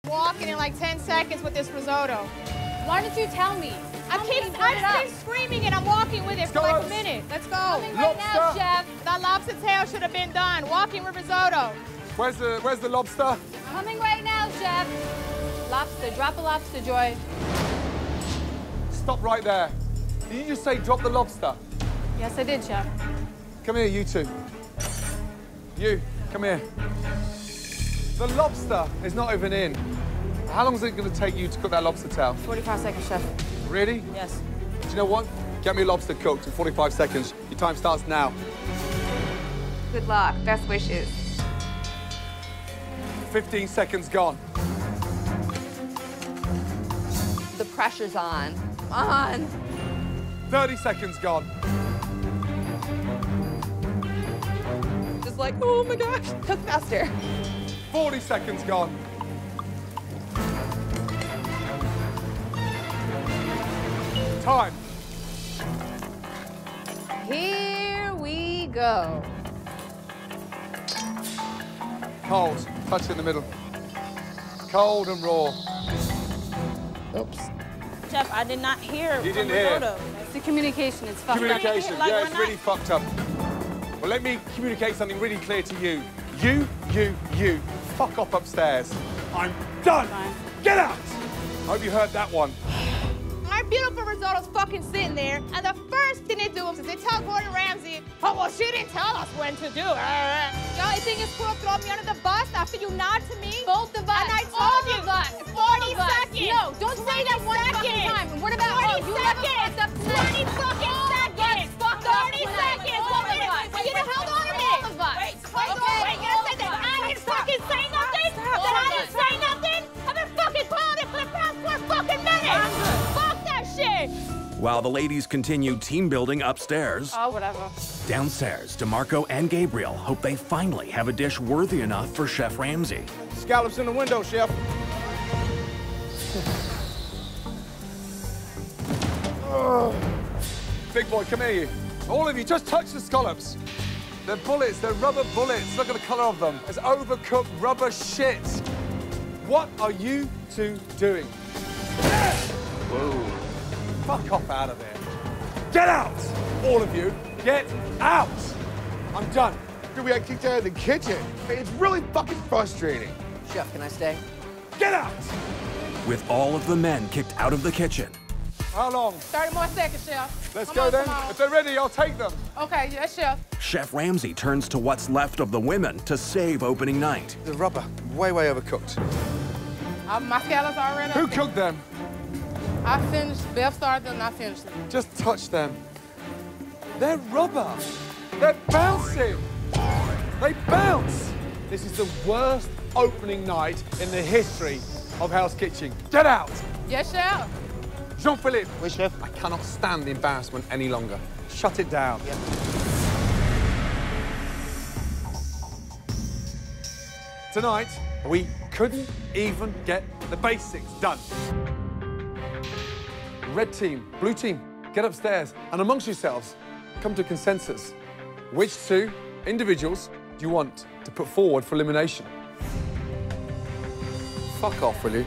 walking in like 10 seconds with this risotto. Why didn't you tell me? I've been screaming and I'm walking with it for like a minute. Let's go. Coming right now, chef. That lobster tail should have been done. Walking with risotto. Where's the lobster? Coming right now, chef. Lobster, drop a lobster, Joy. Stop right there. Did you just say drop the lobster? Yes, I did, chef. Come here, you two. You, come here. The lobster is not even in. How long is it going to take you to cook that lobster tail? 45 seconds, chef. Really? Yes. Do you know what? Get me lobster cooked in 45 seconds. Your time starts now. Good luck. Best wishes. 15 seconds gone. The pressure's on. Come on. 30 seconds gone. Just like, oh my gosh, cook faster. 40 seconds gone. Time. Here we go. Cold. Touch in the middle. Cold and raw. Oops. Chef, I did not hear. You didn't hear. It's the communication. It's fucked up. Communication. Like, Yeah, we're it's not- really fucked up. Well, let me communicate something really clear to you. You. Fuck off upstairs. I'm done. Fine. Get out. I hope you heard that one. My beautiful risotto's fucking sitting there, and the first thing they do is they tell Gordon Ramsay, oh, well, she didn't tell us when to do it. Y'all, you think it's cool to throw me under the bus after you nod to me? Both of us. And I told all you. of us. 40 all of us. seconds. No, don't say that one fucking time. And what about, 40 you have a seconds. fucked up tonight. 20 fucking All of us seconds. fucked up 30 tonight. seconds. All One of minute. us. You didn't hold on a minute. All of us. Hold on. Wait, you didn't say that. I didn't fucking say nothing. That I didn't say nothing. I've been fucking clowning for the past 4 fucking minutes. Fuck that shit. While the ladies continue team building upstairs, Oh, whatever. downstairs, DeMarco and Gabriel hope they finally have a dish worthy enough for Chef Ramsay. Scallops in the window, chef. Big boy, come here, you. All of you, just touch the scallops. They're bullets, they're rubber bullets. Look at the colour of them. It's overcooked rubber shit. What are you two doing? Whoa. Fuck off out of there. Get out! All of you, get out! I'm done. Dude, we got kicked out of the kitchen. It's really fucking frustrating. Chef, can I stay? Get out! With all of the men kicked out of the kitchen, How long? 30 more seconds, chef. Let's Come go on, then. come on. If they're ready, I'll take them. Okay, yes, chef. Chef Ramsay turns to what's left of the women to save opening night. The rubber, way overcooked. My scallops already. Who cooked them? I finished. Bev started them, and I finished them. Just touch them. They're rubber. They're bouncing. They bounce. This is the worst opening night in the history of Hell's Kitchen. Get out. Yes, chef. Jean-Philippe. Oui, chef. I cannot stand the embarrassment any longer. Shut it down. Yeah. Tonight, we couldn't even get the basics done. Red team, blue team, get upstairs and amongst yourselves, come to a consensus. Which 2 individuals do you want to put forward for elimination? Fuck off, will you?